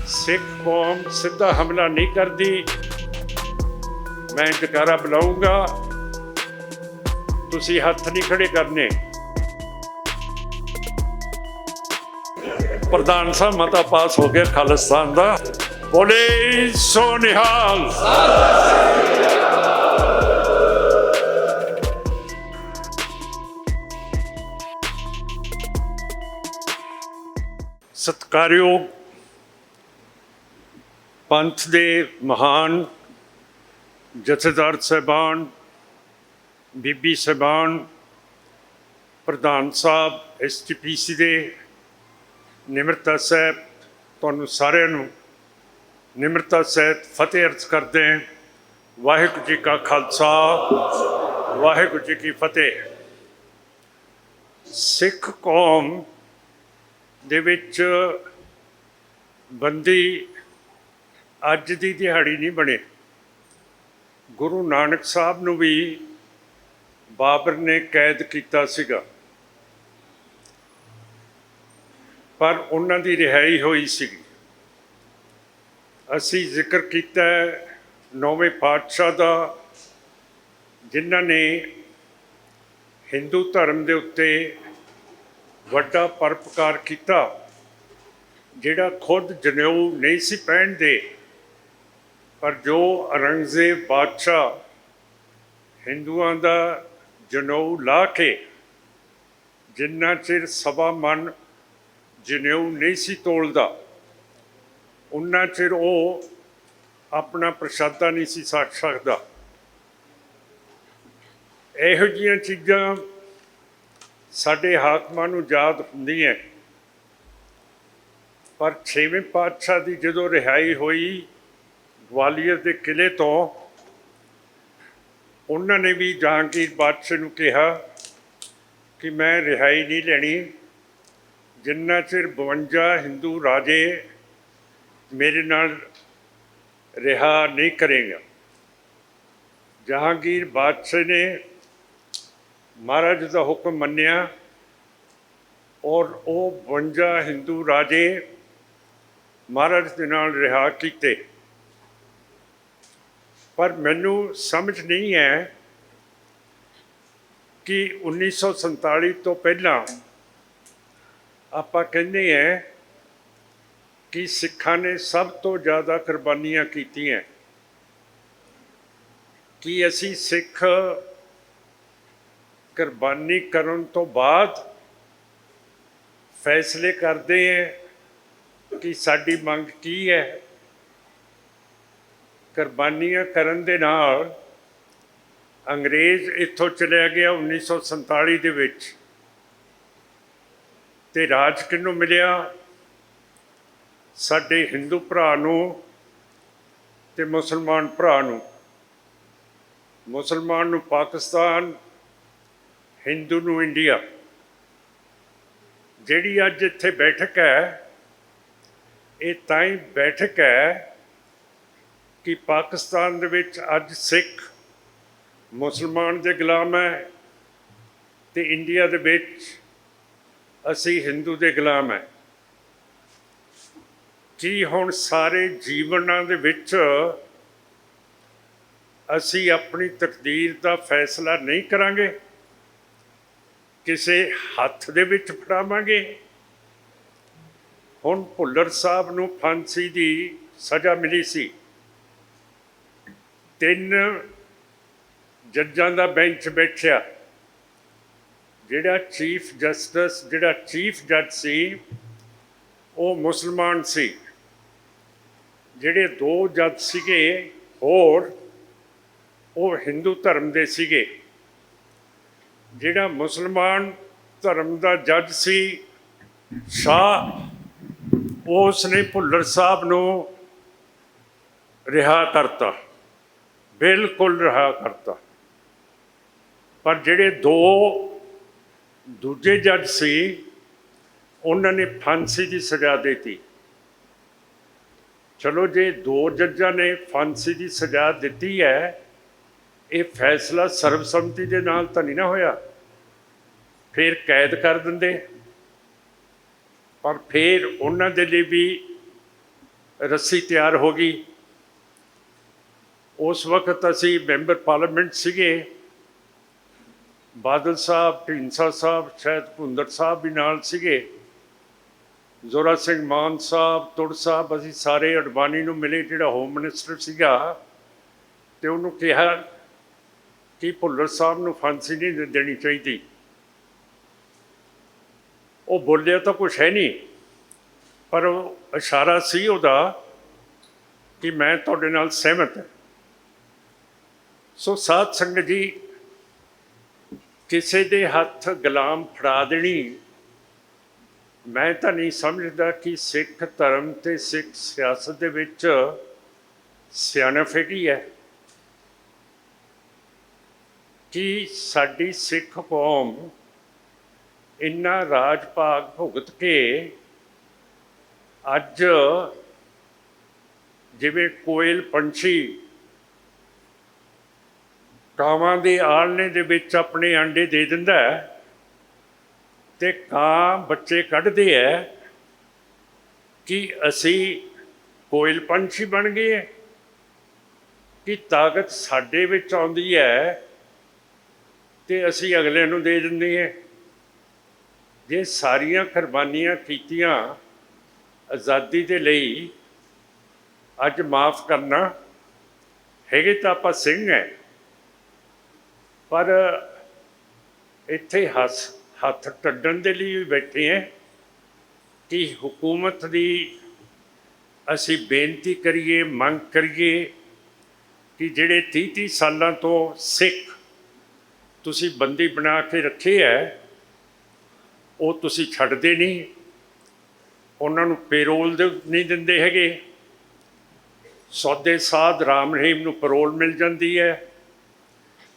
सिख कौम सीधा हमला नहीं करती। मैं जकारा बुलाऊंगा, तुसी हथ नहीं खड़े करने। प्रधान साहब मता पास हो गया खालिस्तान का। बोले सो निहाल। सत्कारयोग पंथ दे महान जथेदार साहबान, बीबी साहबान, प्रधान साहब, SGPC दे निमरता साहब, तुहानूं सारिआं नूं निमरता सहित फतेह अर्ज करते हैं। वाहिगुरू जी का खालसा, वाहिगुरू जी की फतेह। सिख कौम दे विच बंदी अज दी दिहाड़ी नहीं बने। गुरु नानक साहब नूं भी बाबर ने कैद किया सीगा, पर उन्हां दी रिहाई होई सीगी। असी जिक्र किया नौवें पातशाह का, जिन्हां ने हिंदू धर्म के उत्ते वड्डा परोपकार किया, जिहड़ा खुद जनेऊ नहीं सी पहनदे, पर जो औरंगजेब बादशाह हिंदुआं दा जनेऊ ला के जिन्ना चिर सवा मन जनेऊ नहीं सी तोलदा, उन्ना चिर वो अपना प्रशादा नहीं सी छक सकदा। इहो जिहियां चीज़ां साडे हाकमां नूं याद हुंदियां, पर छेवें पातशाह की जदों रिहाई हुई ग्वालियर के किले तो, उन्होंने भी जहांगीर बादशाह नूं कहा कि मैं रिहाई नहीं लेनी जिन्ना चिर 52 हिंदू राजे मेरे नाल रिहा नहीं करेगा। जहांगीर बादशाह ने महाराज का हुक्म मन्निया और वो 52 हिंदू राजे महाराज के नाल रिहा किए। पर मैनू समझ नहीं है कि 1947 तो पहला आपां कहते हैं कि सिखां ने सब तो ज़्यादा कुर्बानियां कीतियां। कि असी सिख कुर्बानी करन तो बाद फैसले करते हैं कि साडी मंग की है। कुर्बानियां करन दे नाल अंग्रेज़ इत्थों चलिया गया 1947 दे विच, ते राज किहनूं मिलिया? साडे हिंदू भरा नूं ते मुसलमान भरा नूं। मुसलमान नूं पाकिस्तान, हिंदू नूं इंडिया। जिहड़ी अज इत्थे बैठक है, ये ताईं बैठक है कि पाकिस्तान दे विच अज सिख मुसलमान दे गुलाम है, ते इंडिया दे विच असी हिंदू दे गुलाम है। कि हुण सारे जीवनां दे विच असी अपनी तकदीर का फैसला नहीं करांगे, किसे हत्थ दे विच फड़ावांगे? हुण भुल्लर साहब नूं फांसी की सज़ा मिली सी। 3 जज्जां दा बेंच बैठिया, जिहड़ा चीफ जस्टिस, जिहड़ा चीफ जज सी वो मुसलमान सी। जिहड़े 2 जज सीगे होर वो हिंदू धर्म दे सीगे। जिहड़ा मुसलमान धर्म का जज सी शाह, उसने भुल्लर साहब नूं रिहा करता, बिल्कुल रिहा करता। पर जिहड़े 2 दूजे जज सी उन्होंने फांसी की सज़ा देती। चलो जे 2 जज्जां ने फांसी की सज़ा दी है, ये फैसला सर्वसम्मति के नाल तो नहीं ना होया, फिर कैद कर देंदे। पर फिर उन्हां दे लई भी रस्सी तैयार हो गई। उस वक्त असी मैंबर पार्लीमेंट सीगे, बादल साहब, ढींडसा साहब, शायद भुंदड़ साहब भी नाल सीगे, जोरा सिंह मान साहब, तुड़ साहब, असी सारे अडवाणी नूं मिले, जिहड़ा होम मिनिस्टर सीगा, ते उहनूं कहा कि भुल्लर साहब नूं फांसी नहीं देनी चाहिए। वो बोलिया तो कुछ है नहीं, पर इशारा सी उहदा कि मैं तुहाडे नाल सहमत है। सो साध संगत जी, किसी दे हत्थ गुलाम फड़ा देनी मैं तो नहीं समझदा कि सिख धर्म ते सिख सियासत दे विच सियाणप हैगी है कि साडी सिख कौम इन्ना राज भाग भुगत के अज जिवें कोयल पंछी कावां दे आलने दे विच अपने अंडे दे दिंदा है ते कां बच्चे कढ़दे है कि असी कोयल पंछी बन गए हैं, कि ताकत साडे विच आउंदी है ते असी अगले नूं दे दिंदे हैं। जे सारियां कुर्बानियां कीतियां आज़ादी दे लई अज माफ़ करना हैगे तां आपां सिंह है, पर इत्थे हथ टड्डन दे लिए भी बैठे हैं कि हुकूमत की असी बेनती करिए, मंग करिए कि जिहड़े 30-30 सालों तो सिख तुसी बंदी बना के रखे है, वो तुसी छड्डदे नहीं, उन्हां नूं पेरोल नहीं दिंदे हैगे। सौदे साध राम रहीम नूं पेरोल मिल जाती है,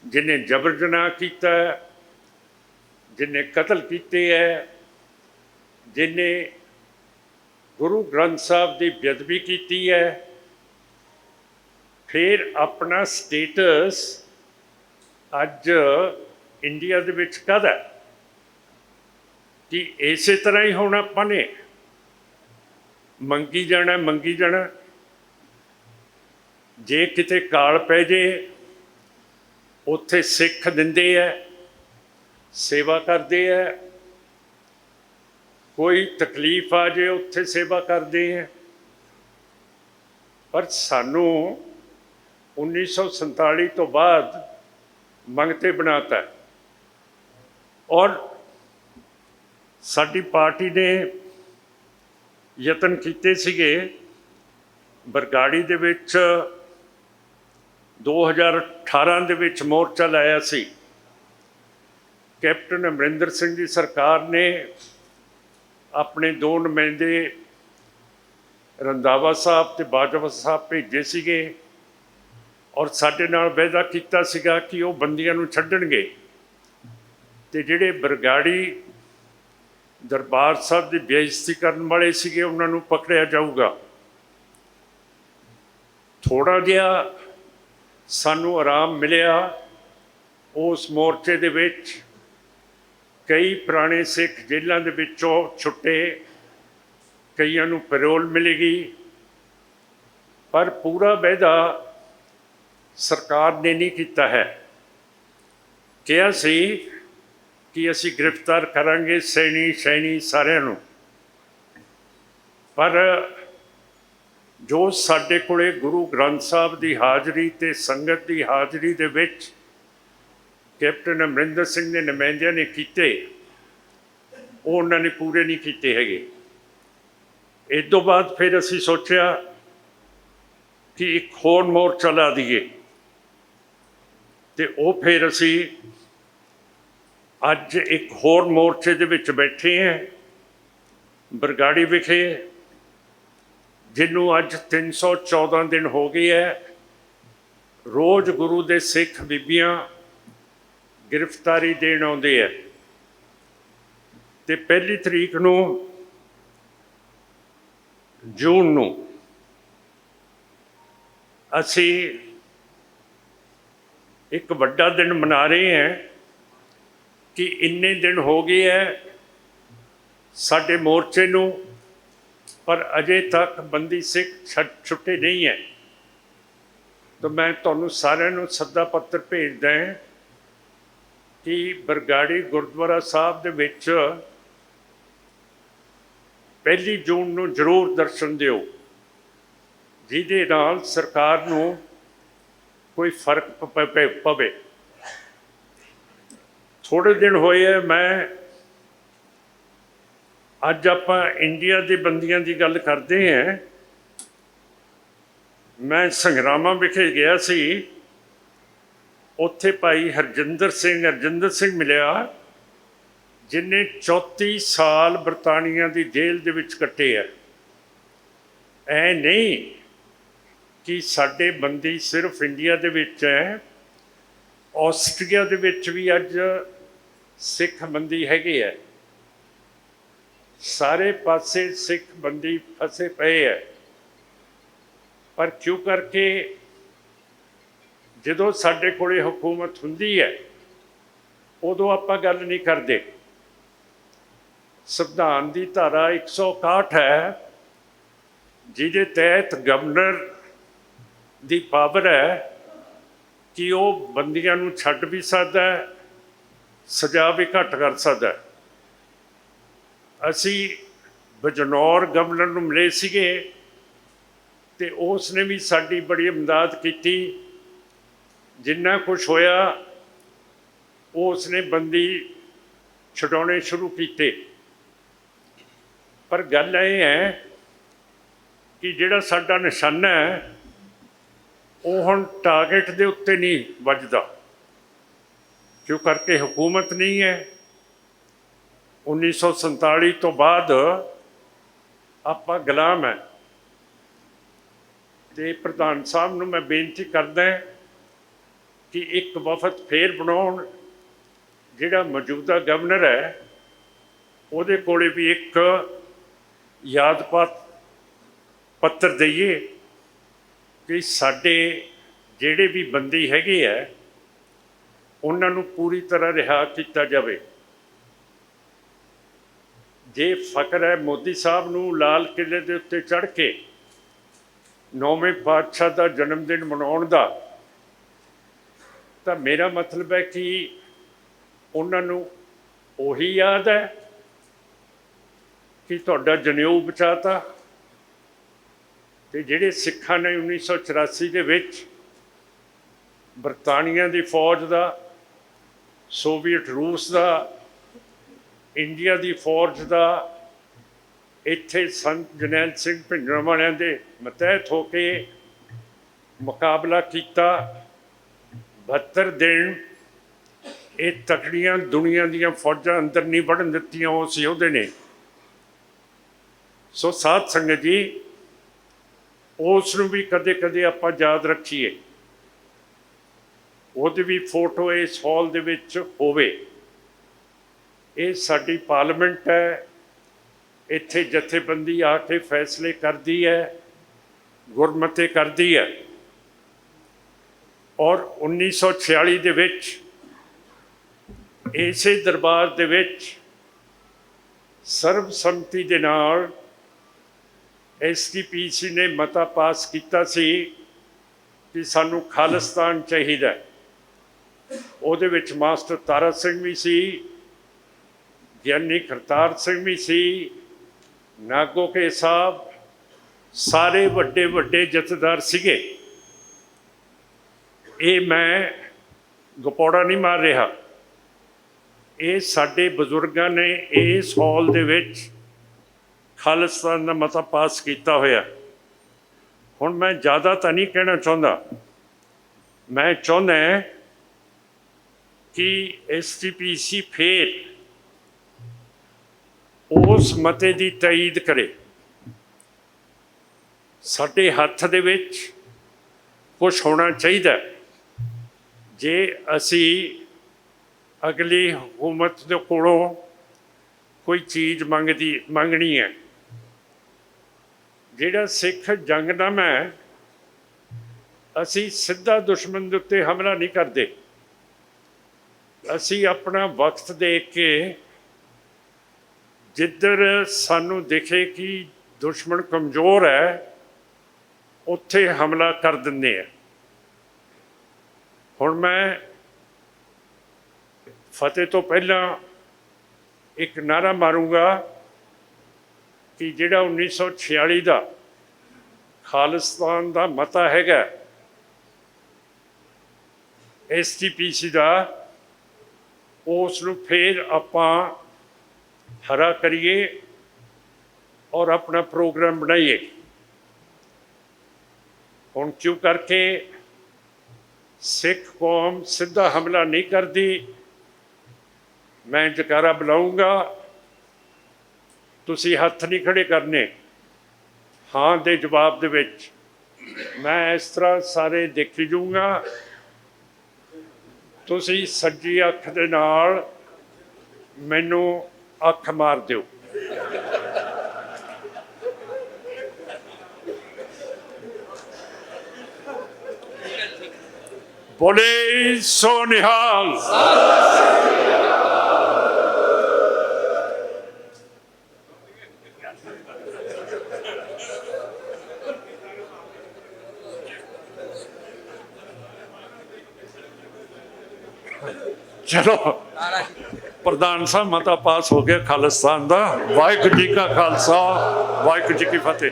जिन्हें जबर जनाह कीता है, जिन्हें कतल कीते है, जिन्हें गुरु ग्रंथ साहब की बेअदबी की है, फिर अपना स्टेटस अज इंडिया दे विच काहदा कि इस तरह ही होना अपने मंगी जाना। जे किते काल पै जे उत्थे सिख दिंदे है, सेवा करते हैं, कोई तकलीफ आ जाए उत्थे सेवा करते हैं, पर सानू 1947 तो बाद मंगते बनाता है। और साडी पार्टी ने यतन कीते सीगे, बरगाड़ी दे विच 2018 दे विच मोर्चा लाया सी। कैप्टन अमरिंदर सिंह जी सरकार ने अपने 2 नुमाइंदे रंधावा साहब ते बाजवा साहब भेजे सीगे और साडे नाल वायदा कीता सीगा कि वो बंदियां नूं छड्डणगे ते जिहड़े बरगाड़ी दरबार साहब की बेइज्जती करन वाले सीगे उन्हां नूं पकड़िया जाऊगा। थोड़ा जिहा सानू आराम मिलिया उस मोर्चे दे विच, कई पुराने सिख जेलों के विचों छुट्टे, कईयां नूं पैरोल मिलेगी, पर पूरा वायदा सरकार ने नहीं किया है। कहा सी कि असी गिरफ्तार करांगे सैनी सारिਆਂ नूं, पर जो साडे कोले गुरु ग्रंथ साहब की हाज़री ते संगत की हाज़री दे विच कैप्टन अमरिंदर सिंह के नुमाइंदियां ने कीते, वो उन्होंने पूरे नहीं कीते हैगे। इस तो बाद फिर असी सोचा कि एक होर मोर्चा ला दीए, तो वो फिर असी अज एक होर मोर्चे दे विच बैठे हैं बरगाड़ी विखे, जिन्हों अज 314 दिन हो गए है। रोज़ गुरु दे सिख बीबियां गिरफ्तारी देण आउंदे है, ते 1 तरीक नूं जून नूं असी एक वड्डा दिन मना रहे हैं कि इन्ने दिन हो गए है साडे मोर्चे नूं पर अजे तक बंदी सिख छुट्टे नहीं है। तो मैं तुहानूं सारिਆਂ ਨੂੰ सद्दा पत्र भेजदा है कि बरगाड़ी गुरुद्वारा साहब ਦੇ ਵਿੱਚ 1 जून ਨੂੰ ਜ਼ਰੂਰ ਦਰਸ਼ਨ ਦਿਓ, ਜਿਹਦੇ ਨਾਲ ਸਰਕਾਰ ਨੂੰ ਕੋਈ ਫਰਕ ਪਵੇ। थोड़े दिन होए है, मैं अज आपां इंडिया के बंदियां की गल करते हैं। मैं संगरामा विखे गया सी, उत्थे भाई हरजिंदर सिंह मिलिया, जिन्हें 34 साल बरतानिया की जेल दे विच कट्टे है। ऐ नहीं कि साडे बंदी सिर्फ इंडिया दे विच है, ऑस्ट्रेलिया दे विच भी अज सिख बंदी हैगे है। सारे पासे सिख बंदी फसे पे है। पर क्यों करके जदों साडे कोले हुकूमत हुंदी है उदों आपां गल नहीं करते। संविधान की धारा 161 है, जिहदे तहत गवर्नर की पावर है कि वो बंदियां नूं छड्ड भी सकदा है, सजा भी घट कर सकदा है। असी बजनौर गवर्नर नूं मिले सीगे ते उसने भी साडी बड़ी इमदाद की। जिन्ना कुछ होया उसने बंदी छुड़ाने शुरू किए। पर गल ये है कि जिहड़ा साडा निशाना है वो हुण टारगेट दे उत्ते नहीं वजदा, क्यों करके हुकूमत नहीं है। 1947 तो बाद आपां गुलाम है। तो प्रधान साहब नूं मैं बेनती करदा कि एक वफद फिर बनाउण, जिहड़ा मौजूदा गवर्नर है उहदे कोले भी एक याद पत्र दईए कि साडे जिहड़े भी बंदी हैगे है उन्हां नूं पूरी तरह रिहा किया जाए। जे फकर है मोदी साहब नूं लाल किले के उत्ते चढ़ के 9वें पातशाह का जन्मदिन मनाउण दा, तो मेरा मतलब है कि उन्हां नूं उही याद है कि तुहाडा जनेऊ बचाता। ते जिहड़े सिखां ने 1984 दे विच बरतानिया की फौज का, सोवियत रूस का, इंडिया की फौज का इत्थे संत जरनैल सिंह भिंडरां के मतहत होके मुकाबला किया। 72 दिन ये तकड़ियां दुनिया दियां फौजां अंदर नहीं बढ़न दित्तियां उस योधे ने। सो साध संगत जी, उसनूं भी कदे कदे आपां याद रखीए, ਉਹਦੀ भी फोटो इस हॉल ਦੇ ਵਿੱਚ ਹੋਵੇ। ਇਹ ਸਾਡੀ पार्लियामेंट है, ਇੱਥੇ जथेबंदी आके फैसले करती है, गुरमते करती है। और 1946 ਦੇ ਵਿੱਚ ਇਸੇ दरबार ਦੇ ਵਿੱਚ ਸਰਬਸੰਮਤੀ ਦੇ ਨਾਲ STPC ने मता पास किया सी कि सानू खालिस्तान चाहिए। ਉਹਦੇ ਵਿੱਚ मास्टर तारा सिंह भी सी, ਗਿਆਨੀ ਕਰਤਾਰ ਸਿੰਘ भी सी, नागो के साहब, सारे ਵੱਡੇ ਵੱਡੇ ਜਥੇਦਾਰ ਸੀਗੇ। ਇਹ ਮੈਂ ਗਪੌੜਾ नहीं मार रहा, ਇਹ ਸਾਡੇ ਬਜ਼ੁਰਗਾਂ ਨੇ ਇਸ ਹॉल ਦੇ ਵਿੱਚ खालिस्तान का मता पास किया होया। हुण मैं ज़्यादा तो नहीं कहना चाहता, मैं चाहुंदा कि STPC फिर उस मते की तईद करे। साडे हत्थ दे विच कुछ होना चाहिए। जे असी अगली हुकूमत दे कोलों कोई चीज़ मंगनी है, जिहड़ा सिख जंगनामा है, असी सीधा दुश्मन के उत्ते हमला नहीं करते। असी अपना वक्त देख के जिधर सानू दिखे कि ਦੁਸ਼ਮਣ ਕਮਜ਼ੋਰ ਹੈ ਉੱਥੇ ਹਮਲਾ ਕਰ ਦਿੰਦੇ ਆ। ਹੁਣ ਮੈਂ ਫਤਿਹ ਤੋਂ ਪਹਿਲਾਂ ਇੱਕ ਨਾਅਰਾ ਮਾਰੂੰਗਾ ਕਿ ਜਿਹੜਾ 1946 ਦਾ ਖਾਲਿਸਤਾਨ ਦਾ ਮਤਾ ਹੈਗਾ SGPC ਦਾ, ਉਸ ਨੂੰ ਫਿਰ ਆਪਾਂ ਹਰਾ ਕਰੀਏ ਔਰ ਆਪਣਾ ਪ੍ਰੋਗਰਾਮ ਬਣਾਈਏ। ਹੁਣ ਕਿਉਂ ਕਰਕੇ ਸਿੱਖ ਕੌਮ ਸਿੱਧਾ ਹਮਲਾ ਨਹੀਂ ਕਰਦੀ। ਮੈਂ ਜਕਾਰਾ ਬੁਲਾਊਂਗਾ, ਤੁਸੀਂ ਹੱਥ ਨਹੀਂ ਖੜੇ ਕਰਨੇ ਹਾਂ ਦੇ ਜਵਾਬ ਦੇ ਵਿੱਚ। ਮੈਂ ਇਸ ਤਰ੍ਹਾਂ ਸਾਰੇ ਦੇਖੀ ਜਾਊਂਗਾ, ਤੁਸੀਂ ਸੱਜੀ ਅੱਖ ਦੇ ਨਾਲ ਮੈਨੂੰ ਅੱਖ ਮਾਰ ਦਿਓ। ਬੋਲੇ ਸੋ ਨਿਹਾਲ। ਚਲੋ ਪ੍ਰਧਾਨ ਸਾਹਿਬ, ਮਤਾ ਪਾਸ ਹੋ ਗਿਆ ਖਾਲਿਸਤਾਨ ਦਾ। ਵਾਹਿਗੁਰੂ ਜੀ ਕਾ ਖਾਲਸਾ, ਵਾਹਿਗੁਰੂ ਜੀ ਕੀ ਫਤਿਹ।